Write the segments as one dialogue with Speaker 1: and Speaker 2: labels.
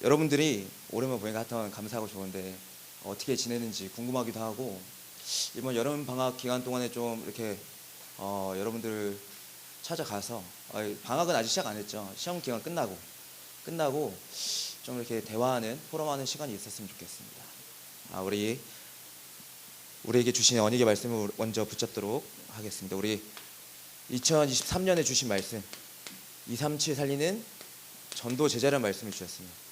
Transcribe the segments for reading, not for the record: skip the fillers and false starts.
Speaker 1: 여러분들이 오랜만에 보니까 하여튼 감사하고 좋은데 어떻게 지내는지 궁금하기도 하고, 이번 여름 방학 기간 동안에 좀 이렇게 여러분들 찾아가서, 방학은 아직 시작 안 했죠. 시험 기간 끝나고 좀 이렇게 대화하는, 포럼하는 시간이 있었으면 좋겠습니다. 우리에게 주신 언약의 말씀을 먼저 붙잡도록 하겠습니다. 우리 2023년에 주신 말씀, 237 살리는 전도 제자라는 말씀을 주셨습니다.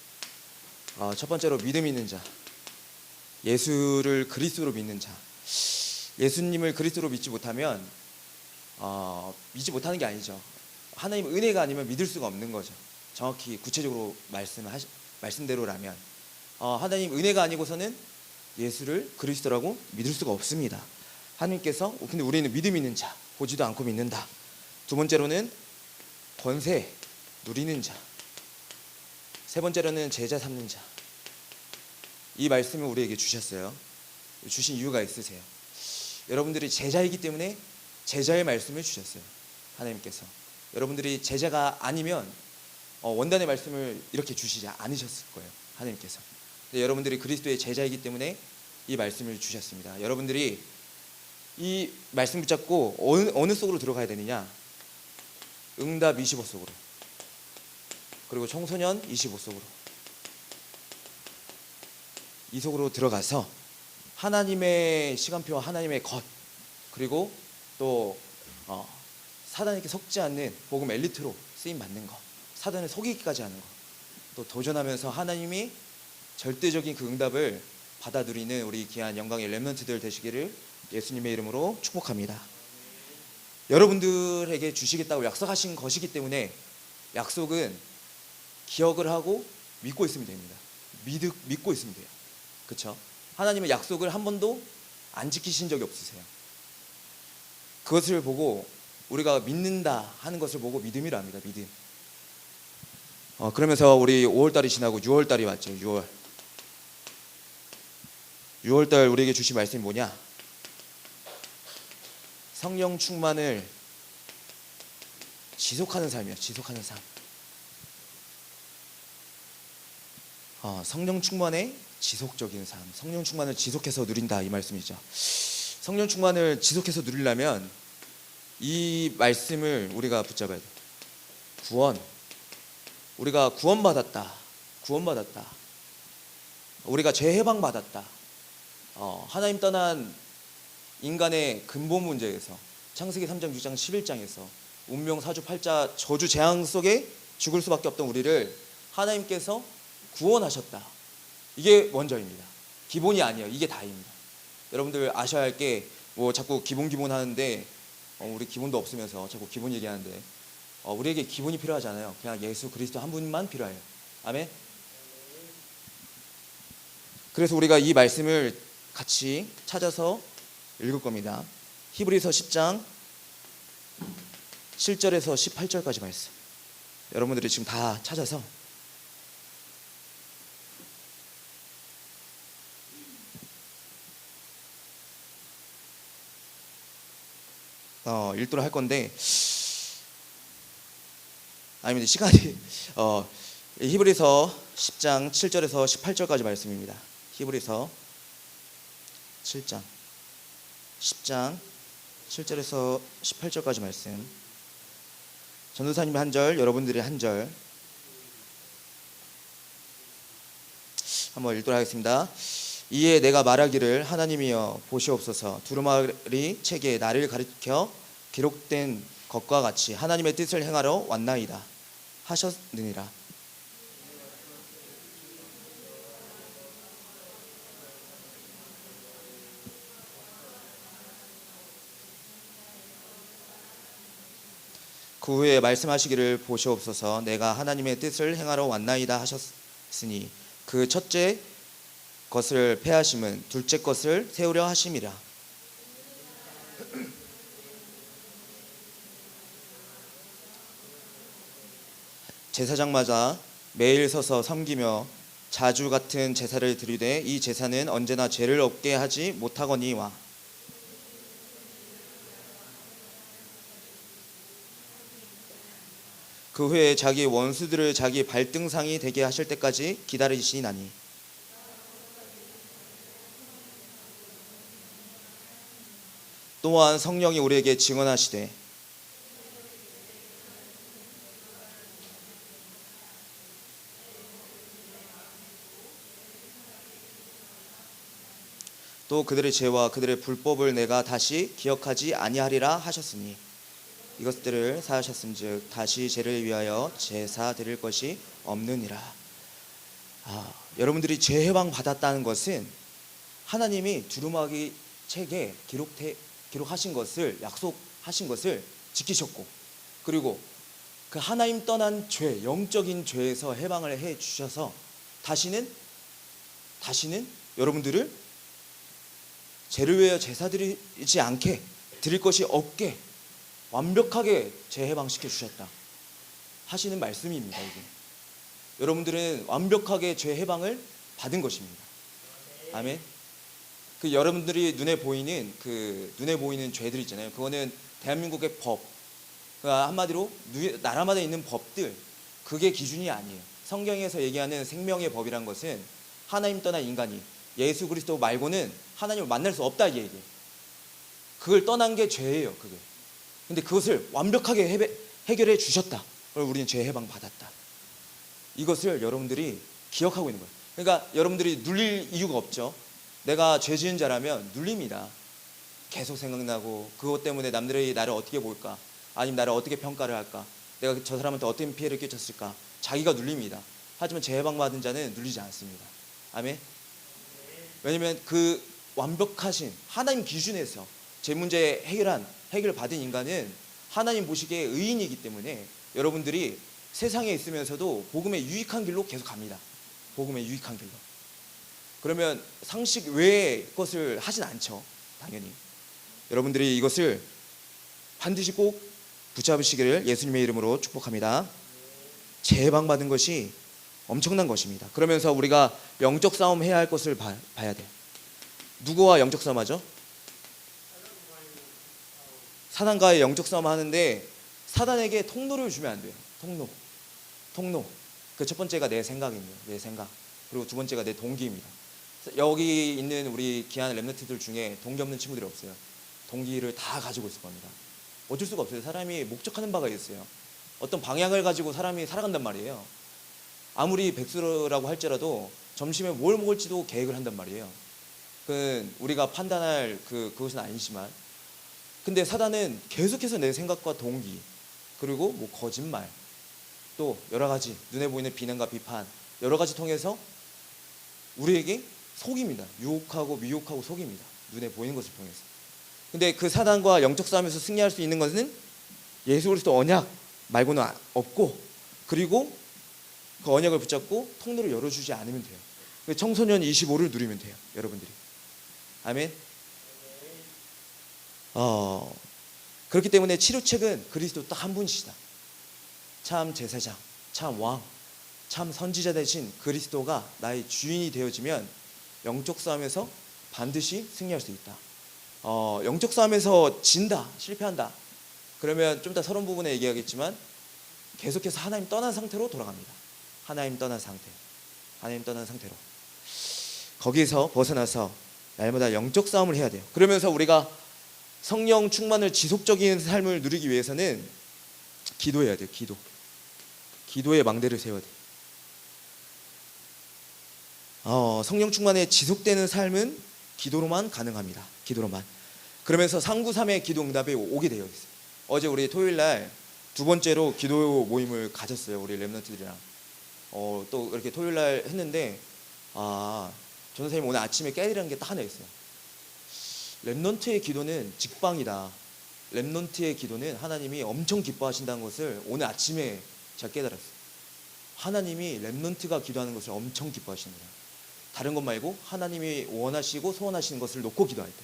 Speaker 1: 첫 번째로 믿음 있는 자, 예수를 그리스도로 믿는 자. 예수님을 그리스도로 믿지 못하면 믿지 못하는 게 아니죠. 하나님 은혜가 아니면 믿을 수가 없는 거죠. 정확히 구체적으로 말씀대로라면 하나님 은혜가 아니고서는 예수를 그리스도라고 믿을 수가 없습니다. 하나님께서 근데 우리는 믿음 있는 자, 보지도 않고 믿는다. 두 번째로는 권세 누리는 자. 세 번째로는 제자 삼는 자. 이 말씀을 우리에게 주셨어요. 주신 이유가 있으세요. 여러분들이 제자이기 때문에 제자의 말씀을 주셨어요. 하나님께서 여러분들이 제자가 아니면 원단의 말씀을 이렇게 주시지 않으셨을 거예요. 하나님께서. 여러분들이 그리스도의 제자이기 때문에 이 말씀을 주셨습니다. 여러분들이 이 말씀 붙잡고 어느 속으로 들어가야 되느냐? 응답 25 속으로, 그리고 청소년 25 속으로, 이 속으로 들어가서 하나님의 시간표와 하나님의 것, 그리고 또 사단에게 속지 않는 복음 엘리트로 쓰임 받는 것, 사단을 속이기까지 하는 것, 또 도전하면서 하나님이 절대적인 그 응답을 받아 누리는 우리 귀한 영광의 렘넌트들 되시기를 예수님의 이름으로 축복합니다. 여러분들에게 주시겠다고 약속하신 것이기 때문에 약속은 기억을 하고 믿고 있으면 됩니다. 믿고 있으면 돼요. 그렇죠? 하나님의 약속을 한 번도 안 지키신 적이 없으세요. 그것을 보고 우리가 믿는다 하는 것을 보고 믿음이라 합니다. 믿음. 그러면서 우리 5월달이 지나고 6월달이 왔죠. 6월달 우리에게 주신 말씀이 뭐냐? 성령 충만을 지속하는 삶이에요. 지속하는 삶. 성령 충만의 지속적인 삶. 성령 충만을 지속해서 누린다, 이 말씀이죠. 성령 충만을 지속해서 누리려면 이 말씀을 우리가 붙잡아야 돼요. 구원. 우리가 구원받았다. 우리가 죄 해방받았다. 하나님 떠난 인간의 근본 문제에서, 창세기 3장 6장 11장에서 운명 사주 팔자 저주 재앙 속에 죽을 수밖에 없던 우리를 하나님께서 구원하셨다. 이게 원저입니다. 기본이 아니에요. 이게 다입니다. 여러분들 아셔야 할 게, 자꾸 기본 하는데 우리 기본도 없으면서 자꾸 기본 얘기하는데 우리에게 기본이 필요하지 않아요. 그냥 예수 그리스도 한 분만 필요해요. 아멘. 그래서 우리가 이 말씀을 같이 찾아서 읽을 겁니다. 히브리서 10장 7절에서 18절까지 말씀. 여러분들이 지금 다 찾아서 읽도록 할 건데, 아니면 시간이 히브리서 10장 7절에서 18절까지 말씀입니다. 히브리서 10장 7절에서 18절까지 말씀. 전도사님이 한 절, 여러분들이 한 절 한번 읽도록 하겠습니다. 이에 내가 말하기를 하나님이여 보시옵소서, 두루마리 책에 나를 가리켜 기록된 것과 같이 하나님의 뜻을 행하러 왔나이다 하셨느니라. 그 후에 말씀하시기를 보시옵소서, 내가 하나님의 뜻을 행하러 왔나이다 하셨으니 그 첫째 것을 폐하심은 둘째 것을 세우려 하심이라. 제사장마다 매일 서서 섬기며 자주 같은 제사를 드리되 이 제사는 언제나 죄를 없게 하지 못하거니와. 그 후에 자기 원수들을 자기 발등상이 되게 하실 때까지 기다리시나니 또한 성령이 우리에게 증언하시되 또 그들의 죄와 그들의 불법을 내가 다시 기억하지 아니하리라 하셨으니 이것들을 사하셨음즉 다시 죄를 위하여 제사 드릴 것이 없느니라. 여러분들이 죄 해방 받았다는 것은 하나님이 두루마기 책에 기록하신 것을, 약속하신 것을 지키셨고, 그리고 그 하나님 떠난 죄, 영적인 죄에서 해방을 해 주셔서 다시는 여러분들을 죄를 위하여 제사 드리지 않게, 드릴 것이 없게 완벽하게 재해방시켜 주셨다 하시는 말씀입니다. 이게 여러분들은 완벽하게 죄 해방을 받은 것입니다. 아멘. 그 여러분들이 눈에 보이는 죄들 있잖아요. 그거는 대한민국의 법, 그러니까 한마디로 나라마다 있는 법들, 그게 기준이 아니에요. 성경에서 얘기하는 생명의 법이란 것은 하나님 떠난 인간이 예수 그리스도 말고는 하나님을 만날 수 없다 이 얘기예요. 그걸 떠난 게 죄예요. 그게. 근데 그것을 완벽하게 해결해 주셨다. 우리는 죄 해방 받았다. 이것을 여러분들이 기억하고 있는 거예요. 그러니까 여러분들이 눌릴 이유가 없죠. 내가 죄 지은 자라면 눌립니다. 계속 생각나고, 그것 때문에 남들이 나를 어떻게 볼까, 아니면 나를 어떻게 평가를 할까, 내가 저 사람한테 어떤 피해를 끼쳤을까, 자기가 눌립니다. 하지만 죄 해방 받은 자는 눌리지 않습니다. 아멘. 왜냐하면 그 완벽하신 하나님 기준에서 제 문제 해결을 받은 인간은 하나님 보시기에 의인이기 때문에 여러분들이 세상에 있으면서도 복음의 유익한 길로 계속 갑니다. 복음의 유익한 길로. 그러면 상식 외의 것을 하진 않죠. 당연히. 여러분들이 이것을 반드시 꼭 붙잡으시기를 예수님의 이름으로 축복합니다. 재해방 받은 것이 엄청난 것입니다. 그러면서 우리가 영적 싸움 해야 할 것을 봐야 돼요. 누구와 영적 싸움 하죠? 사단과의 영적 싸움 하는데 사단에게 통로를 주면 안 돼요. 통로. 그 첫 번째가 내 생각입니다. 내 생각. 그리고 두 번째가 내 동기입니다. 여기 있는 우리 귀한 랩런트들 중에 동기 없는 친구들이 없어요. 동기를 다 가지고 있을 겁니다. 어쩔 수가 없어요. 사람이 목적하는 바가 있어요. 어떤 방향을 가지고 사람이 살아간단 말이에요. 아무리 백수라고 할지라도 점심에 뭘 먹을지도 계획을 한단 말이에요. 우리가 판단할 그것은 아니지만, 근데 사단은 계속해서 내 생각과 동기, 그리고 뭐 거짓말, 또 여러 가지 눈에 보이는 비난과 비판, 여러 가지 통해서 우리에게 속입니다. 유혹하고 미혹하고 속입니다. 눈에 보이는 것을 통해서. 근데 그 사단과 영적 싸움에서 승리할 수 있는 것은 예수 그리스도 언약 말고는 없고, 그리고 그 언약을 붙잡고 통로를 열어주지 않으면 돼요. 청소년 25를 누리면 돼요. 여러분들이. 아멘. 그렇기 때문에 치료책은 그리스도 딱 한 분이시다. 참 제사장, 참 왕, 참 선지자 대신 그리스도가 나의 주인이 되어지면 영적 싸움에서 반드시 승리할 수 있다. 영적 싸움에서 진다, 실패한다, 그러면 좀 이따 서론 부분에 얘기하겠지만 계속해서 하나님 떠난 상태로 돌아갑니다. 하나님 떠난 상태로 거기서 벗어나서 날마다 영적 싸움을 해야 돼요. 그러면서 우리가 성령 충만을 지속적인 삶을 누리기 위해서는 기도해야 돼요. 기도의 망대를 세워야 돼요. 성령 충만에 지속되는 삶은 기도로만 가능합니다. 기도로만. 그러면서 393의 기도 응답이 오게 되어 있어요. 어제 우리 토요일날 두 번째로 기도 모임을 가졌어요. 우리 랩런트들이랑. 또 이렇게 토요일날 했는데 전도사님 오늘 아침에 깨달은 게 딱 하나 있어요. 랩런트의 기도는 직방이다. 랩런트의 기도는 하나님이 엄청 기뻐하신다는 것을 오늘 아침에 제가 깨달았어요. 하나님이 랩런트가 기도하는 것을 엄청 기뻐하시는 거예요. 다른 것 말고 하나님이 원하시고 소원하시는 것을 놓고 기도할 때.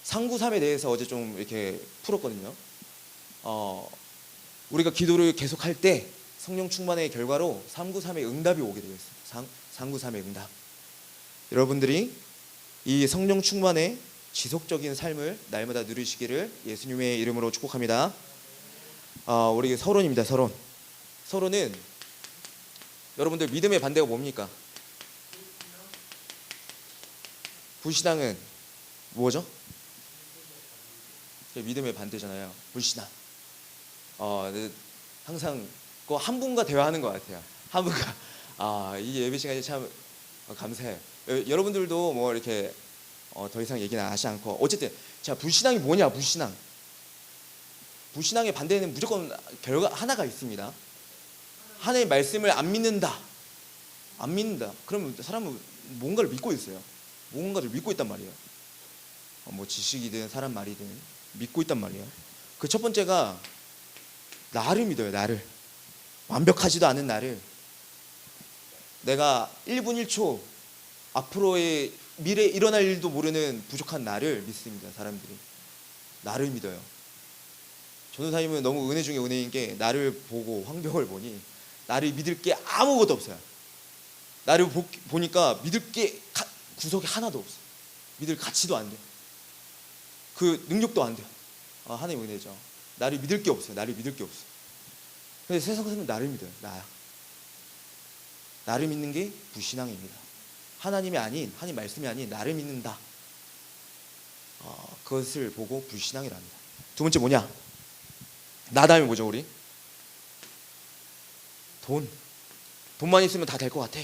Speaker 1: 393에 대해서 어제 좀 이렇게 풀었거든요. 우리가 기도를 계속할 때 성령 충만의 결과로 393의 응답이 오게 되어 있어요. 393의 응답. 여러분들이 이 성령 충만의 지속적인 삶을 날마다 누리시기를 예수님의 이름으로 축복합니다. 우리 서론입니다. 서론. 서론은 여러분들 믿음의 반대가 뭡니까? 불신앙은 뭐죠? 믿음의 반대잖아요. 불신앙. 항상 그 한 분과 대화하는 것 같아요. 한 분과 이 예배 시간이 참 감사해요. 여러분들도 뭐 이렇게 더 이상 얘기는 하지 않고 어쨌든 자 불신앙이 뭐냐 불신앙. 불신앙의 반대는 무조건 결과 하나가 있습니다. 하나님의 말씀을 안 믿는다. 안 믿는다. 그러면 사람은 뭔가를 믿고 있어요. 뭔가를 믿고 있단 말이에요. 뭐 지식이든 사람 말이든 믿고 있단 말이에요. 그 첫 번째가 나를 믿어요. 나를. 완벽하지도 않은 나를. 내가 1분 1초 앞으로의 미래에 일어날 일도 모르는 부족한 나를 믿습니다. 사람들이. 나를 믿어요. 전도사님은 너무 은혜 중에 은혜인 게 나를 보고 황병을 보니 나를 믿을 게 아무것도 없어요. 나를 보니까 믿을 게 구석이 하나도 없어요. 믿을 가치도 안 돼요. 그 능력도 안 돼요. 하나님 은혜죠. 나를 믿을 게 없어요. 나를 믿을 게 없어요. 근데 세상 사람은 나를 믿어요. 나야. 나를 믿는 게 불신앙입니다. 하나님이 아닌, 하나님 말씀이 아닌 나를 믿는다. 그것을 보고 불신앙이라 합니다. 두 번째 뭐냐? 나 다음에 뭐죠 우리? 돈. 돈만 있으면 다 될 것 같아.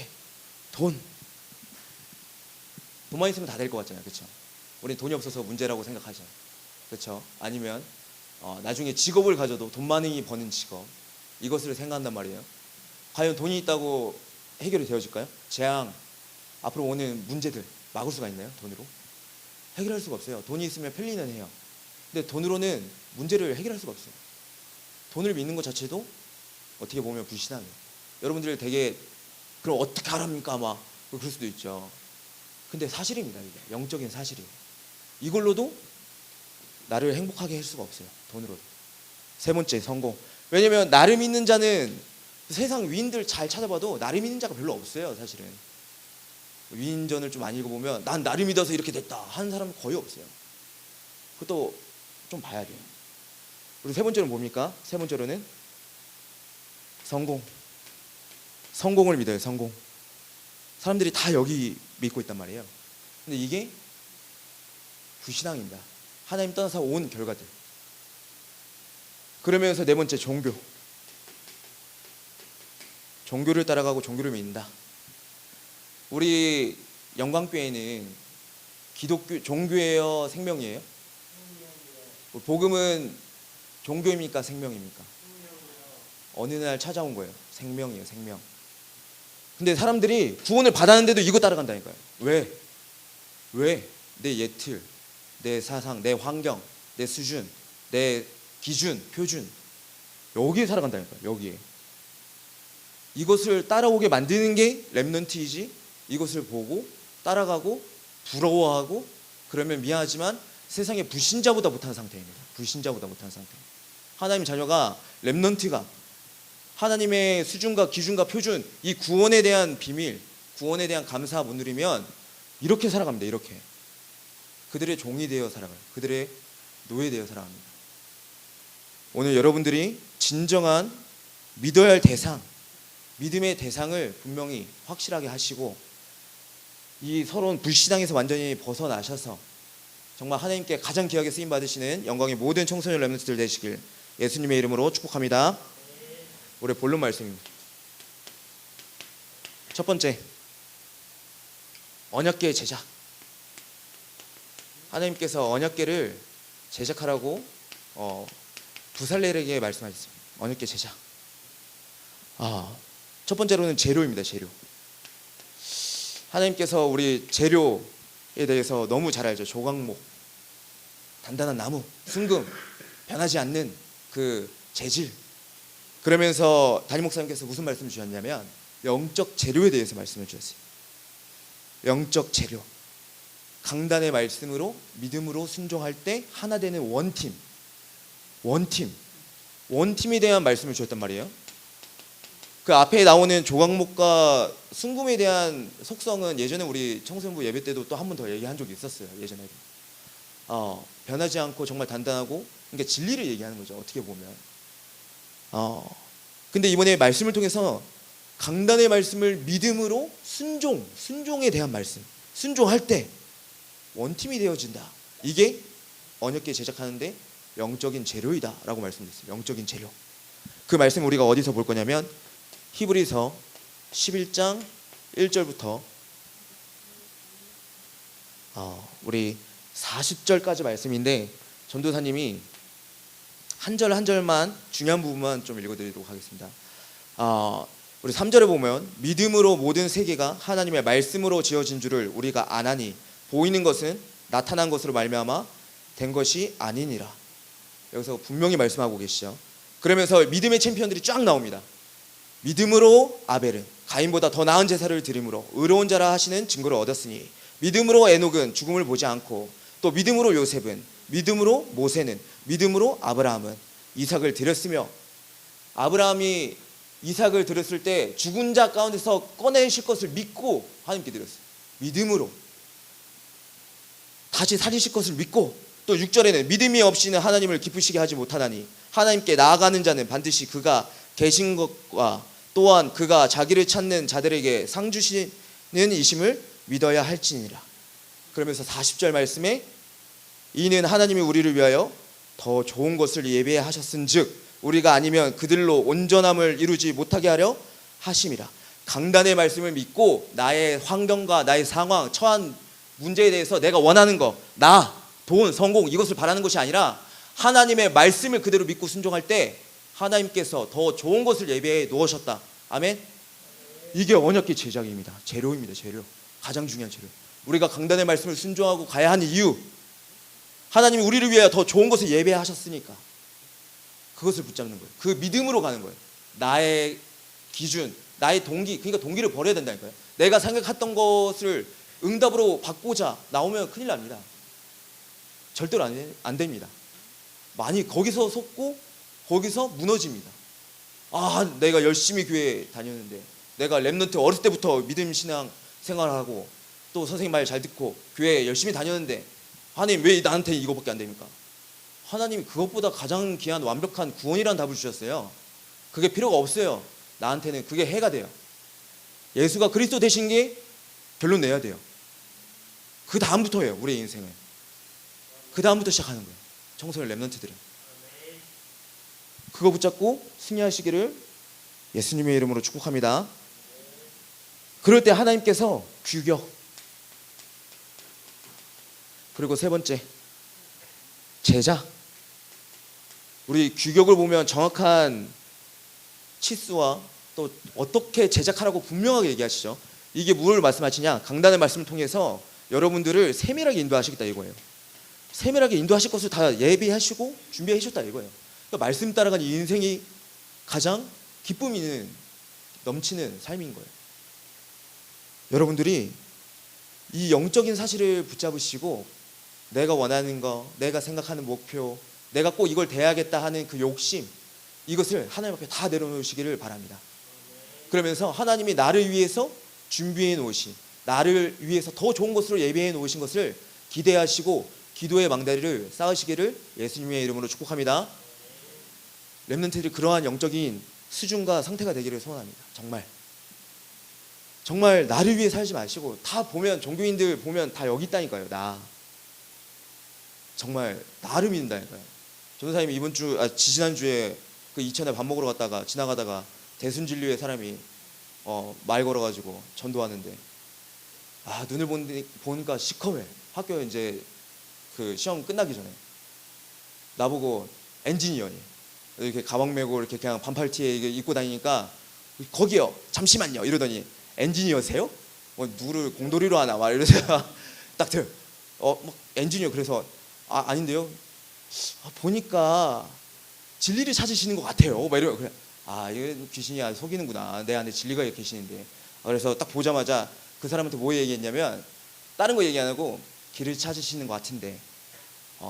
Speaker 1: 돈만 있으면 다 될 것 같잖아요. 그렇죠? 우리는 돈이 없어서 문제라고 생각하죠. 그렇죠? 아니면 나중에 직업을 가져도 돈 많이 버는 직업, 이것을 생각한단 말이에요. 과연 돈이 있다고 해결이 되어질까요? 재앙, 앞으로 오는 문제들 막을 수가 있나요? 돈으로? 해결할 수가 없어요. 돈이 있으면 편리는 해요. 근데 돈으로는 문제를 해결할 수가 없어요. 돈을 믿는 것 자체도 어떻게 보면 불신앙이에요. 여러분들 되게 그럼 어떻게 하랍니까? 막 그럴 수도 있죠. 근데 사실입니다. 이게 영적인 사실이에요. 이걸로도 나를 행복하게 할 수가 없어요. 돈으로도. 세 번째, 성공. 왜냐면 나를 믿는 자는 세상 위인들 잘 찾아봐도 나를 믿는 자가 별로 없어요. 사실은 위인전을 좀 많이 읽어보면 난 나를 믿어서 이렇게 됐다 하는 사람은 거의 없어요. 그것도 좀 봐야 돼요. 그리고 세 번째는 뭡니까? 세 번째로는 성공. 성공을 믿어요. 성공. 사람들이 다 여기 믿고 있단 말이에요. 근데 이게 불신앙입니다. 하나님 떠나서 온 결과들. 그러면서 네 번째, 종교. 종교를 따라가고 종교를 믿는다. 우리 영광교회는 기독교 종교예요, 생명이에요? 복음은 종교입니까, 생명입니까? 어느 날 찾아온 거예요. 생명이에요, 생명. 근데 사람들이 구원을 받았는데도 이거 따라간다니까요. 왜? 내 예틀, 내 사상, 내 환경, 내 수준, 내 기준, 표준, 여기에 살아간다니까요. 여기에. 이것을 따라오게 만드는 게 렘넌트이지, 이것을 보고 따라가고 부러워하고 그러면 미안하지만 세상의 불신자보다 못한 상태입니다. 불신자보다 못한 상태. 하나님 자녀가, 렘넌트가 하나님의 수준과 기준과 표준, 이 구원에 대한 비밀, 구원에 대한 감사 못 누리면 이렇게 살아갑니다. 이렇게. 그들의 종이 되어 살아가요. 그들의 노예 되어 살아갑니다. 오늘 여러분들이 진정한 믿어야 할 대상, 믿음의 대상을 분명히 확실하게 하시고 이 서러운 불신앙에서 완전히 벗어나셔서 정말 하나님께 가장 귀하게 쓰임 받으시는 영광의 모든 청소년 렘넌트들 되시길 예수님의 이름으로 축복합니다. 올해 본론 말씀입니다. 첫 번째, 언약궤 제작. 하나님께서 언약궤를 제작하라고 부살렐에게 말씀하셨습니다. 언약궤 제작. 첫 번째로는 재료입니다. 재료. 하나님께서 우리 재료에 대해서 너무 잘 알죠. 조각목, 단단한 나무, 순금, 변하지 않는 그 재질. 그러면서 담임 목사님께서 무슨 말씀을 주셨냐면 영적 재료에 대해서 말씀을 주셨어요. 영적 재료. 강단의 말씀으로 믿음으로 순종할 때 하나 되는 원팀. 원팀에 대한 말씀을 주셨단 말이에요. 그 앞에 나오는 조각목과 순금에 대한 속성은 예전에 우리 청소년부 예배 때도 또 한 번 더 얘기한 적이 있었어요. 예전에도. 변하지 않고 정말 단단하고, 그러니까 진리를 얘기하는 거죠. 어떻게 보면. 근데 이번에 말씀을 통해서 강단의 말씀을 믿음으로 순종에 대한 말씀, 순종할 때 원팀이 되어진다. 이게 언약궤 제작하는데 영적인 재료이다 라고 말씀드렸어요. 영적인 재료. 그 말씀 우리가 어디서 볼 거냐면 히브리서 11장 1절부터 우리 40절까지 말씀인데 전도사님이 한 절 한 절만 중요한 부분만 좀 읽어드리도록 하겠습니다. 우리 3절에 보면 믿음으로 모든 세계가 하나님의 말씀으로 지어진 줄을 우리가 아나니 보이는 것은 나타난 것으로 말미암아 된 것이 아니니라. 여기서 분명히 말씀하고 계시죠. 그러면서 믿음의 챔피언들이 쫙 나옵니다. 믿음으로 아벨은 가인보다 더 나은 제사를 드림으로 의로운 자라 하시는 증거를 얻었으니 믿음으로 에녹은 죽음을 보지 않고 또 믿음으로 요셉은 믿음으로 모세는 믿음으로 아브라함은 이삭을 드렸으며 아브라함이 이삭을 드렸을 때 죽은 자 가운데서 꺼내실 것을 믿고 하나님께 드렸어요. 믿음으로 다시 살리실 것을 믿고 또 6절에는 믿음이 없이는 하나님을 기쁘시게 하지 못하나니 하나님께 나아가는 자는 반드시 그가 계신 것과 또한 그가 자기를 찾는 자들에게 상 주시는 이심을 믿어야 할지니라. 그러면서 40절 말씀에 이는 하나님이 우리를 위하여 더 좋은 것을 예비하셨은즉 우리가 아니면 그들로 온전함을 이루지 못하게 하려 하심이라. 강단의 말씀을 믿고 나의 환경과 나의 상황, 처한 문제에 대해서 내가 원하는 거, 돈, 성공 이것을 바라는 것이 아니라 하나님의 말씀을 그대로 믿고 순종할 때 하나님께서 더 좋은 것을 예비해 놓으셨다. 아멘. 이게 언약궤 제작입니다. 재료입니다. 재료. 가장 중요한 재료. 우리가 강단의 말씀을 순종하고 가야 하는 이유, 하나님이 우리를 위해 더 좋은 것을 예배하셨으니까 그것을 붙잡는 거예요. 그 믿음으로 가는 거예요. 나의 기준, 나의 동기, 그러니까 동기를 버려야 된다니까요. 내가 생각했던 것을 응답으로 받고자 나오면 큰일 납니다. 절대로 안 됩니다. 많이 거기서 속고 거기서 무너집니다. 내가 열심히 교회 다녔는데, 내가 랩넌트 어렸을 때부터 믿음 신앙 생활하고 또 선생님 말 잘 듣고 교회 열심히 다녔는데 하나님 왜 나한테 이거밖에 안 됩니까? 하나님이 그것보다 가장 귀한 완벽한 구원이라는 답을 주셨어요. 그게 필요가 없어요. 나한테는 그게 해가 돼요. 예수가 그리스도 되신 게 결론 내야 돼요. 그 다음부터예요. 우리의 인생은 그 다음부터 시작하는 거예요. 청소년 랩넌트들은 그거 붙잡고 승리하시기를 예수님의 이름으로 축복합니다. 그럴 때 하나님께서 규격, 그리고 세 번째 제자. 우리 규격을 보면 정확한 치수와 또 어떻게 제작하라고 분명하게 얘기하시죠. 이게 무엇을 말씀하시냐? 강단의 말씀을 통해서 여러분들을 세밀하게 인도하시겠다 이거예요. 세밀하게 인도하실 것을 다 예비하시고 준비해 주셨다 이거예요. 그러니까 말씀 따라가는 인생이 가장 기쁨 있는 넘치는 삶인 거예요. 여러분들이 이 영적인 사실을 붙잡으시고 내가 원하는 거, 내가 생각하는 목표, 내가 꼭 이걸 돼야겠다 하는 그 욕심, 이것을 하나님 앞에 다 내려놓으시기를 바랍니다. 그러면서 하나님이 나를 위해서 준비해 놓으신, 나를 위해서 더 좋은 것으로 예비해 놓으신 것을 기대하시고 기도의 망다리를 쌓으시기를 예수님의 이름으로 축복합니다. 렘넌트들이 그러한 영적인 수준과 상태가 되기를 소원합니다. 정말 나를 위해 살지 마시고, 다 보면 종교인들 보면 다 여기 있다니까요. 정말 나를 믿는다니까요. 전도사님이 지난주에 그 이천에 밥 먹으러 갔다가 지나가다가 대순진료의 사람이 말 걸어가지고 전도하는데 눈을 보니까 시커매. 학교 이제 그 시험 끝나기 전에 나보고 엔지니어니 이렇게 가방 메고 이렇게 그냥 반팔티에 입고 다니니까 거기요 잠시만요 이러더니 엔지니어세요? 누구를 공돌이로 하나 막 이러세요. 딱 들어 엔지니어. 그래서 아닌데요. 보니까 진리를 찾으시는 것 같아요. 막 이러고 그래. 이거 귀신이 속이는구나. 내 안에 진리가 계시는데. 그래서 딱 보자마자 그 사람한테 뭐 얘기했냐면 다른 거 얘기 안 하고 길을 찾으시는 것 같은데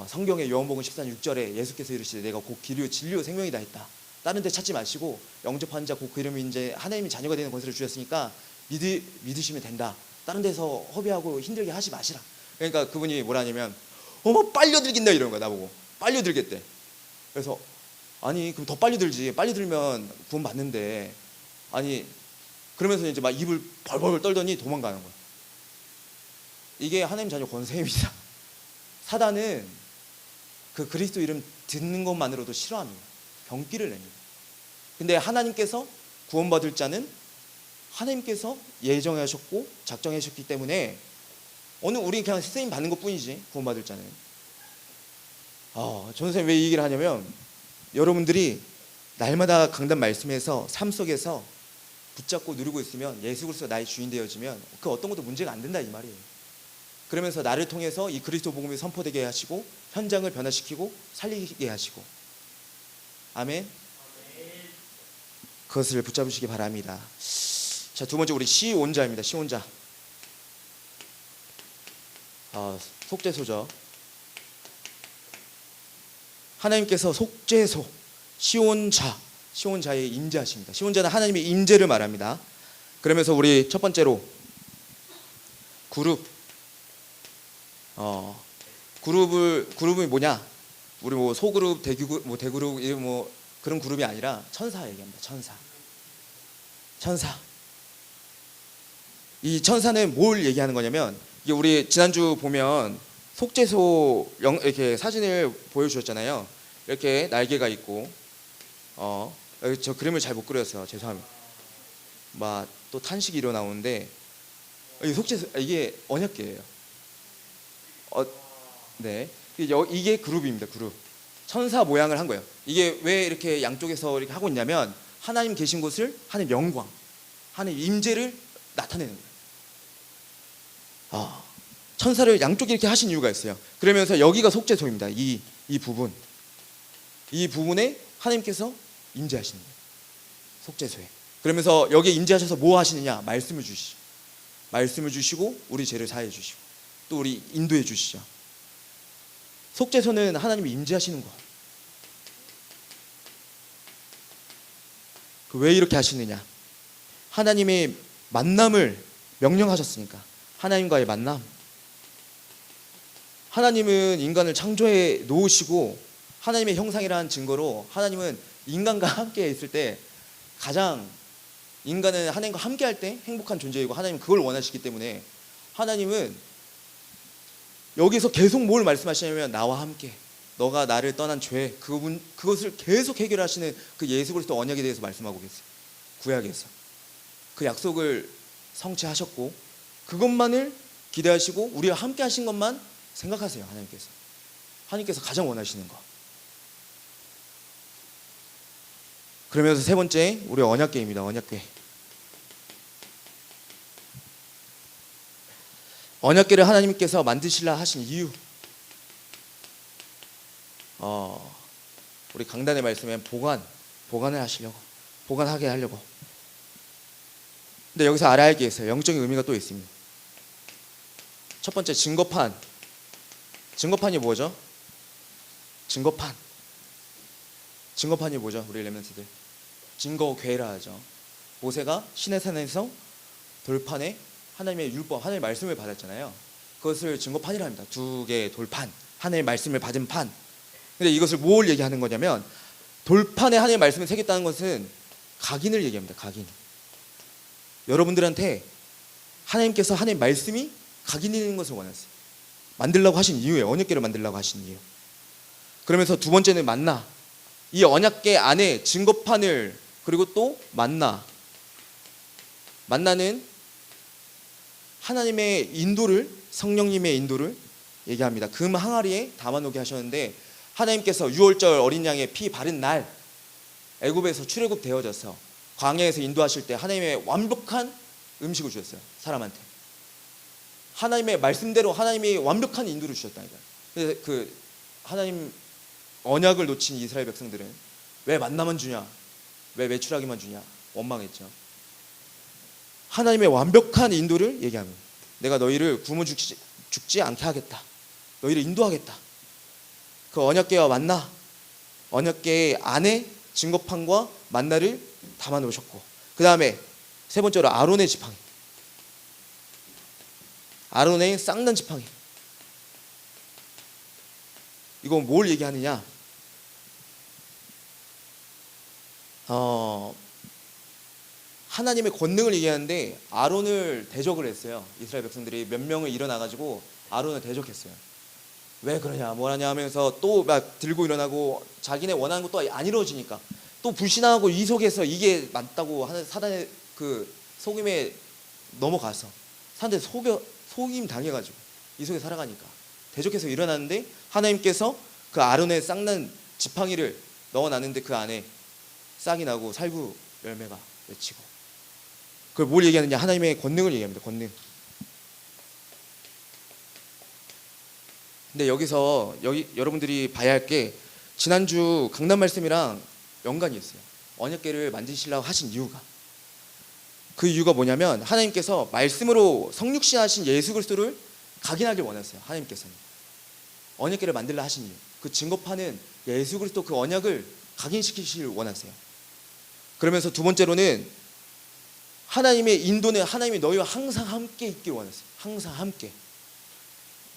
Speaker 1: 성경의 요한복음 14장 6절에 예수께서 이르시되 내가 곧 길이요 진리요 생명이다 했다. 다른 데 찾지 마시고 영접한 자 곧 그 이름이 이제 하나님의 자녀가 되는 권세를 주셨으니까 믿으시면 된다. 다른 데서 허비하고 힘들게 하지 마시라. 그러니까 그분이 뭐라 하냐면 빨려들긴다 이러는 거야. 나보고 빨려들겠대. 그래서 아니 그럼 더 빨리 들지. 빨리 들면 구원 받는데. 아니 그러면서 이제 막 입을 벌벌 떨더니 도망가는 거야. 이게 하나님 자녀 권세입니다. 사단은 그 그리스도 이름 듣는 것만으로도 싫어합니다. 경기를 냅니다. 근데 하나님께서 구원받을 자는 하나님께서 예정하셨고 작정하셨기 때문에 오늘 우리 그냥 쓰임 받는 것뿐이지. 구원받을 자는. 전선생님 왜 이 얘기를 하냐면 여러분들이 날마다 강단 말씀에서 삶 속에서 붙잡고 누리고 있으면 예수 그리스도 나의 주인 되어지면 그 어떤 것도 문제가 안 된다 이 말이에요. 그러면서 나를 통해서 이 그리스도 복음이 선포되게 하시고 현장을 변화시키고 살리게 하시고. 아멘. 그것을 붙잡으시기 바랍니다. 자, 두 번째 우리 시온자입니다. 시온자. 속죄소죠. 하나님께서 속죄소, 시온자의 임재하십니다. 시온자는 하나님의 임재를 말합니다. 그러면서 우리 첫 번째로 그룹. 그룹이 뭐냐? 우리 뭐 소그룹, 대그룹, 대그룹 뭐 그런 그룹이 아니라 천사 얘기합니다. 천사. 이 천사는 뭘 얘기하는 거냐면 이게 우리 지난주 보면 속죄소 이렇게 사진을 보여주셨잖아요. 이렇게 날개가 있고 저 그림을 잘 못 그렸어요. 죄송합니다. 막 또 탄식이 일어나오는데 이 속죄소 이게 언약궤예요. 네, 이게 그룹입니다. 그룹. 천사 모양을 한 거예요. 이게 왜 이렇게 양쪽에서 이렇게 하고 있냐면 하나님 계신 곳을 하나님 영광, 하나님 임재를 나타내는 거예요. 천사를 양쪽에 이렇게 하신 이유가 있어요. 그러면서 여기가 속죄소입니다. 이 부분에 하나님께서 임재하시는 거예요. 속죄소에. 그러면서 여기에 임재하셔서 뭐 하시느냐? 말씀을 주시고 우리 죄를 사해 주시고 또 우리 인도해 주시죠. 속죄소는 하나님이 임재하시는 거. 왜 이렇게 하시느냐? 하나님의 만남을 명령하셨으니까. 하나님과의 만남. 하나님은 인간을 창조해 놓으시고 하나님의 형상이라는 증거로 하나님은 인간과 함께 있을 때 가장 인간은 하나님과 함께 할 때 행복한 존재이고 하나님은 그걸 원하시기 때문에 하나님은 여기서 계속 뭘 말씀하시냐면 나와 함께 너가 나를 떠난 죄 그것을 계속 해결하시는 그 예수 그리스도 언약에 대해서 말씀하고 계세요. 구약에서 그 약속을 성취하셨고 그것만을 기대하시고 우리와 함께 하신 것만 생각하세요. 하나님께서 가장 원하시는 거. 그러면서 세 번째 우리 언약궤입니다. 언약궤를 하나님께서 만드시려 하신 이유. 우리 강단의 말씀에 보관을 하시려고, 보관하게 하려고. 근데 여기서 알아야 할 게 있어요. 영적인 의미가 또 있습니다. 첫 번째 증거판. 증거판이 뭐죠? 증거판이 뭐죠? 우리 렘넌트들 증거궤라 하죠. 모세가 시내산에서 돌판에 하나님의 율법, 하나님의 말씀을 받았잖아요. 그것을 증거판이라 합니다. 두 개의 돌판, 하나님의 말씀을 받은 판. 근데 이것을 뭘 얘기하는 거냐면 돌판에 하나님의 말씀을 새겼다는 것은 각인을 얘기합니다. 각인. 여러분들한테 하나님께서 하나님의 말씀이 각인이 되는 것을 원하세요. 만들려고 하신 이유예요. 언약궤를 만들려고 하신 이유. 그러면서 두 번째는 만나. 이 언약궤 안에 증거판을 그리고 또 만나는 하나님의 인도를, 성령님의 인도를 얘기합니다. 금 항아리에 담아놓게 하셨는데 하나님께서 유월절 어린 양의 피 바른 날 애굽에서 출애굽 되어져서 광야에서 인도하실 때 하나님의 완벽한 음식을 주셨어요. 사람한테. 하나님의 말씀대로 하나님이 완벽한 인도를 주셨다니까. 그래서 그 하나님 언약을 놓친 이스라엘 백성들은 왜 만나만 주냐? 왜 외출하기만 주냐? 원망했죠. 하나님의 완벽한 인도를 얘기합니다. 내가 너희를 굶어 죽지 않게 하겠다. 너희를 인도하겠다. 그 언약궤와 만나, 언약궤 안에 증거판과 만나를 담아 놓으셨고, 그 다음에 세 번째로 아론의 지팡이. 아론의 쌍난 지팡이. 이건 뭘 얘기하느냐? 어, 하나님의 권능을 얘기하는데 아론을 대적을 했어요. 이스라엘 백성들이 몇 명을 일어나가지고 아론을 대적했어요. 왜 그러냐 뭐하냐 하면서 또 막 들고 일어나고 자기네 원하는 것도 안 이루어지니까 또 불신하고 이속해서 이게 맞다고 하는 사단의 그 속임에 넘어가서 사람들이 속임 당해가지고 이 속에 살아가니까 대적해서 일어났는데 하나님께서 그 아론의 싹난 지팡이를 넣어놨는데 그 안에 싹이 나고 살구 열매가 맺히고, 그걸 뭘 얘기하느냐, 하나님의 권능을 얘기합니다. 권능. 근데 여기서 여러분들이 봐야 할 게 지난주 강단 말씀이랑 연관이 있어요. 언약궤를 만드시려고 하신 이유가, 그 이유가 뭐냐면 하나님께서 말씀으로 성육신하신 예수 그리스도를 각인하길 원하세요. 하나님께서는 언약궤를 만들려 하신 이유, 그 증거파는 예수 그리스도 그 언약을 각인시키시길 원하세요. 그러면서 두 번째로는 하나님의 인도는 하나님이 너희와 항상 함께 있길 원하세요. 항상 함께.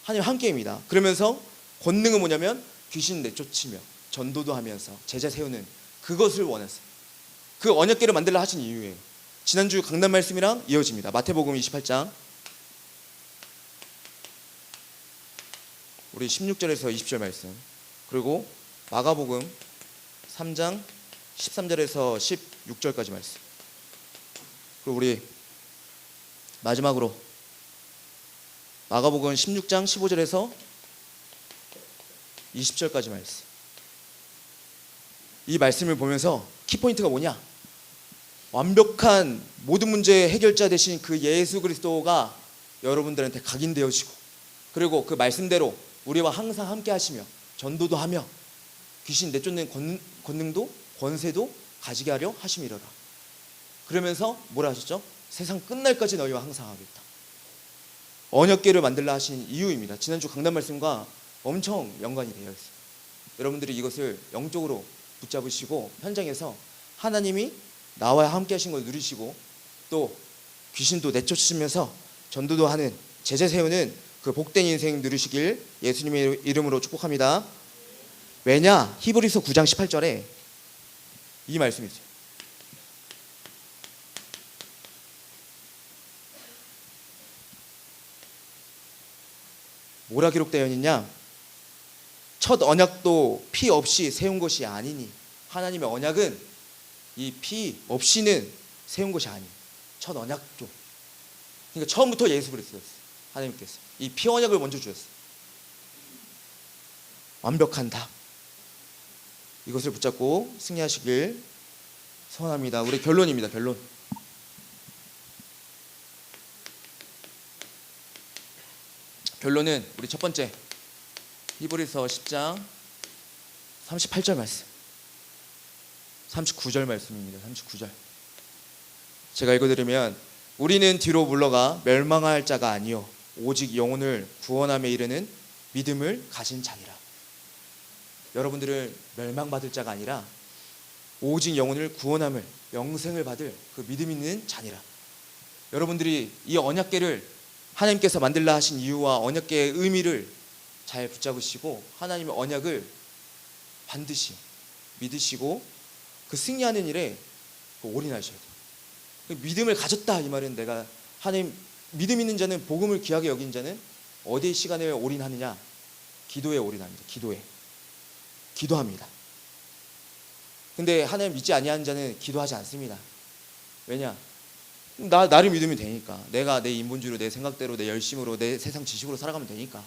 Speaker 1: 하나님 함께입니다. 그러면서 권능은 뭐냐면 귀신 내쫓으며 전도도 하면서 제자 세우는 그것을 원하세요. 그 언약궤를 만들려 하신 이유예요. 지난주 강단 말씀이랑 이어집니다. 마태복음 28장 우리 16절에서 20절 말씀, 그리고 마가복음 3장 13절에서 16절까지 말씀, 그리고 우리 마지막으로 마가복음 16장 15절에서 20절까지 말씀. 이 말씀을 보면서 키포인트가 뭐냐, 완벽한 모든 문제의 해결자 되신 그 예수 그리스도가 여러분들한테 각인되어지고, 그리고 그 말씀대로 우리와 항상 함께 하시며 전도도 하며 귀신 내쫓는 권능도 권세도 가지게 하려 하심이로라. 그러면서 뭐라 하셨죠? 세상 끝날까지 너희와 항상 하겠다. 언약궤를 만들라 하신 이유입니다. 지난주 강단 말씀과 엄청 연관이 되어 있어요. 여러분들이 이것을 영적으로 붙잡으시고 현장에서 하나님이 나와 함께 하신 걸 누리시고 또 귀신도 내쫓으면서 전도도 하는 제자 세우는 그 복된 인생 누리시길 예수님의 이름으로 축복합니다. 왜냐? 히브리서 9장 18절에 이 말씀이 있어요. 뭐라 기록되어 있느냐? 첫 언약도 피 없이 세운 것이 아니니. 하나님의 언약은 이 피 없이는 세운 것이 아니에요. 첫 언약도. 그러니까 처음부터 예수 그리스도였어요. 하나님께서 이 피 언약을 먼저 주셨어요. 완벽한 답. 이것을 붙잡고 승리하시길 소원합니다. 우리 결론입니다. 결론. 결론은 우리 첫 번째 히브리서 10장 38절 말씀, 39절 말씀입니다. 39절 제가 읽어드리면, 우리는 뒤로 물러가 멸망할 자가 아니요 오직 영혼을 구원함에 이르는 믿음을 가진 자니라. 여러분들은 멸망받을 자가 아니라 오직 영혼을 구원함을, 영생을 받을 그 믿음 있는 자니라. 여러분들이 이 언약궤를 하나님께서 만들라 하신 이유와 언약궤의 의미를 잘 붙잡으시고 하나님의 언약을 반드시 믿으시고 그 승리하는 일에 올인하셔야 돼요. 믿음을 가졌다 이 말은, 내가 하나님 믿음 있는 자는, 복음을 귀하게 여긴 자는 어디에 시간을 올인하느냐? 기도에 올인합니다. 기도합니다. 근데 하나님 믿지 아니하는 자는 기도하지 않습니다. 왜냐? 나를 믿으면 되니까. 내가 내 인본주의로, 내 생각대로, 내 열심으로, 내 세상 지식으로 살아가면 되니까.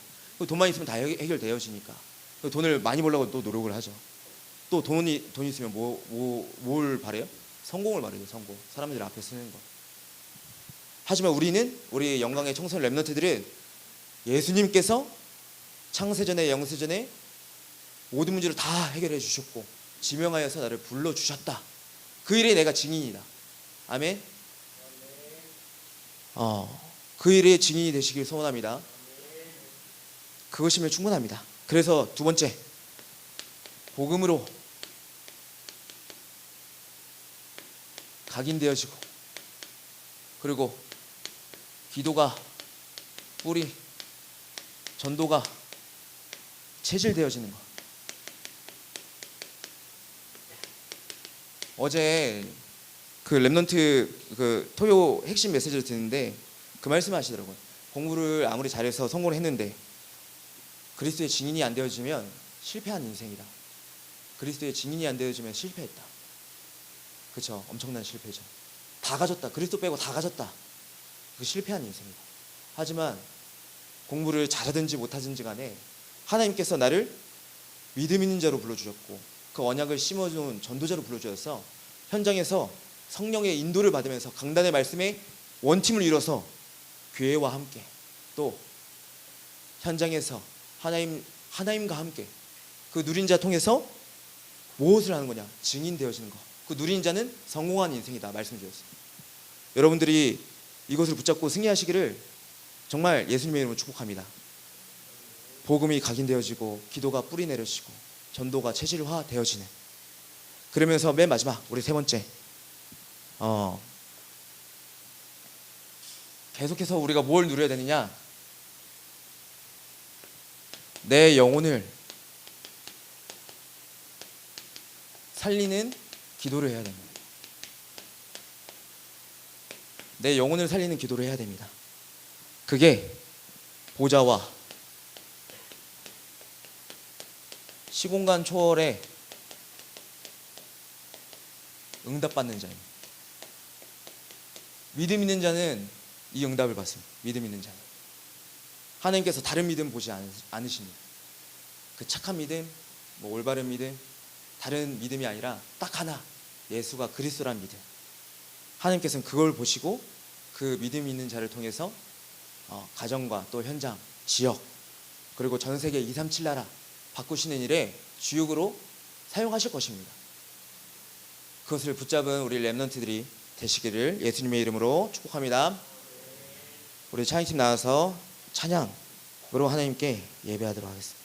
Speaker 1: 돈만 있으면 다 해결되어지니까. 돈을 많이 벌려고 또 노력을 하죠. 또 돈 있으면 뭘 바래요? 성공을 바래요. 성공. 사람들 앞에 쓰는 거. 하지만 우리 영광의 청소년 렘넌트들은 예수님께서 창세전에 영세전에 모든 문제를 다 해결해 주셨고 지명하여서 나를 불러주셨다. 그 일에 내가 증인이다. 아멘. 그 일의 증인이 되시길 소원합니다. 그것이면 충분합니다. 그래서 두 번째, 복음으로 각인되어지고, 그리고 기도가 뿌리, 전도가 체질되어지는 것. 어제 그 랩넌트 그 토요 핵심 메시지를 듣는데 그 말씀하시더라고요. 공부를 아무리 잘해서 성공을 했는데 그리스도의 증인이 안 되어지면 실패한 인생이다. 그리스도의 증인이 안 되어지면 실패했다. 그렇죠? 엄청난 실패죠. 다 가졌다. 그리스도 빼고 다 가졌다. 그 실패한 인생이다. 하지만 공부를 잘하든지 못하든지 간에 하나님께서 나를 믿음 있는 자로 불러주셨고 그 언약을 심어준 전도자로 불러주셔서 현장에서 성령의 인도를 받으면서 강단의 말씀에 원팀을 이뤄서 교회와 함께 또 현장에서 하나님과 함께 그 누린 자 통해서 무엇을 하는 거냐? 증인 되어지는 거. 그 누린 자는 성공한 인생이다 말씀 주셨습니다. 여러분들이 이것을 붙잡고 승리하시기를 정말 예수님의 이름으로 축복합니다. 복음이 각인되어지고 기도가 뿌리 내려지고 전도가 체질화 되어지는, 그러면서 맨 마지막 우리 세 번째 계속해서 우리가 뭘 누려야 되느냐? 내 영혼을 살리는 기도를 해야 됩니다. 내 영혼을 살리는 기도를 해야 됩니다. 그게 보좌와 시공간 초월에 응답받는 자입니다. 믿음 있는 자는 이 응답을 받습니다. 믿음 있는 자는 하나님께서 다른 믿음 보지 않으십니다. 그 착한 믿음, 올바른 믿음, 다른 믿음이 아니라 딱 하나, 예수가 그리스도란 믿음. 하나님께서는 그걸 보시고 그 믿음 있는 자를 통해서 가정과 또 현장, 지역, 그리고 전 세계 237 나라 바꾸시는 일에 주역으로 사용하실 것입니다. 그것을 붙잡은 우리 랩넌트들이 되시기를 예수님의 이름으로 축복합니다. 우리 찬양팀 나와서 찬양으로 하나님께 예배하도록 하겠습니다.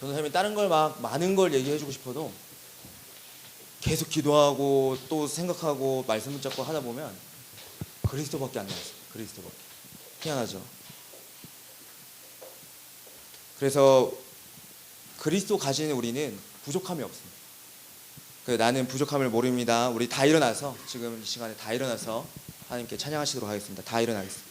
Speaker 1: 저는 사실 다른 걸 막 많은 걸 얘기해주고 싶어도 계속 기도하고 또 생각하고 말씀 붙잡고 하다 보면 그리스도밖에 안 나왔어요. 그리스도밖에. 희한하죠. 그래서 그리스도 가진 우리는 부족함이 없습니다. 나는 부족함을 모릅니다. 우리 다 일어나서 지금 이 시간에 다 일어나서 하나님께 찬양하시도록 하겠습니다. 다 일어나겠습니다.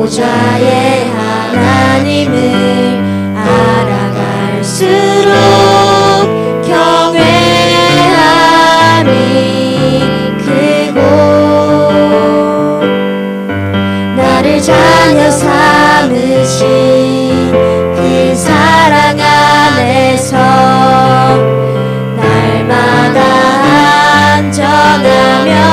Speaker 2: 보좌의 하나님을 알아갈수록 경외함이 크고 나를 자녀 삼으신 그 사랑 안에서 날마다 안전하며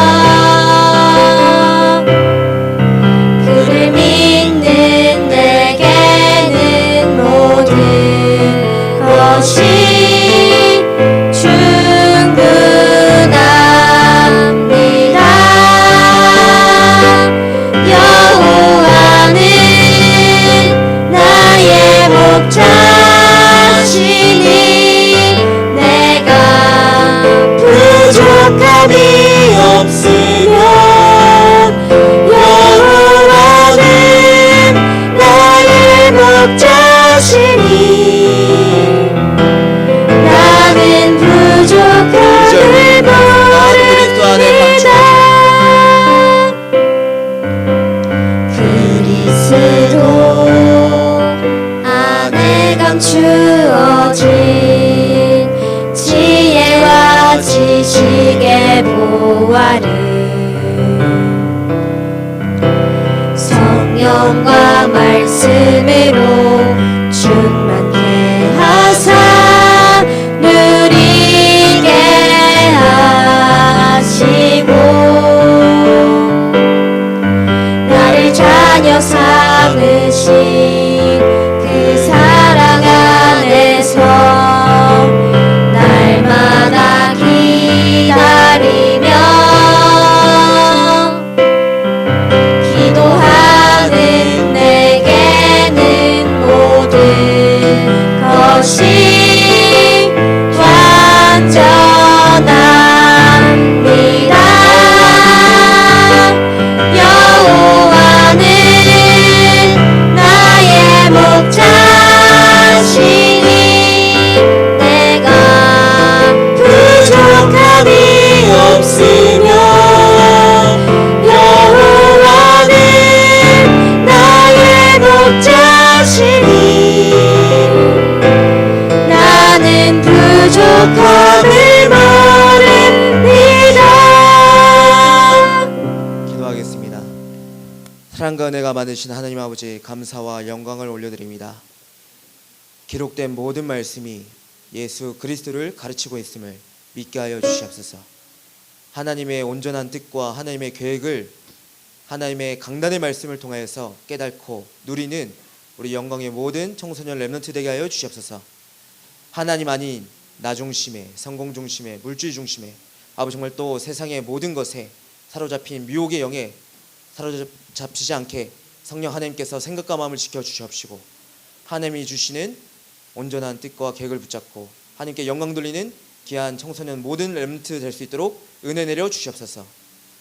Speaker 2: 주어진 지혜와 지식의 보화를 성령과 말씀으로
Speaker 1: 사랑과 은혜가 많으신 하나님 아버지, 감사와 영광을 올려드립니다. 기록된 모든 말씀이 예수 그리스도를 가르치고 있음을 믿게 하여 주시옵소서. 하나님의 온전한 뜻과 하나님의 계획을 하나님의 강단의 말씀을 통하여서 깨닫고 누리는 우리 영광의 모든 청소년 렘넌트 되게 하여 주시옵소서. 하나님 아닌 나 중심의, 성공 중심의, 물질 중심의, 아버지 정말 또 세상의 모든 것에 사로잡힌 미혹의 영에 사로잡히지 않게 성령 하나님께서 생각과 마음을 지켜주시옵시고, 하나님이 주시는 온전한 뜻과 계획을 붙잡고 하나님께 영광 돌리는 귀한 청소년 모든 렘넌트 될 수 있도록 은혜 내려 주시옵소서.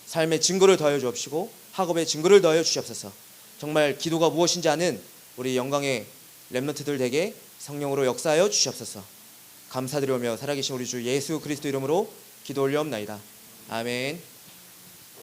Speaker 1: 삶의 증거를 더하여 주옵시고 학업의 증거를 더하여 주시옵소서. 정말 기도가 무엇인지 아는 우리 영광의 렘넌트들 되게 성령으로 역사하여 주시옵소서. 감사드리오며 살아계신 우리 주 예수 그리스도 이름으로 기도 올려옵나이다. 아멘.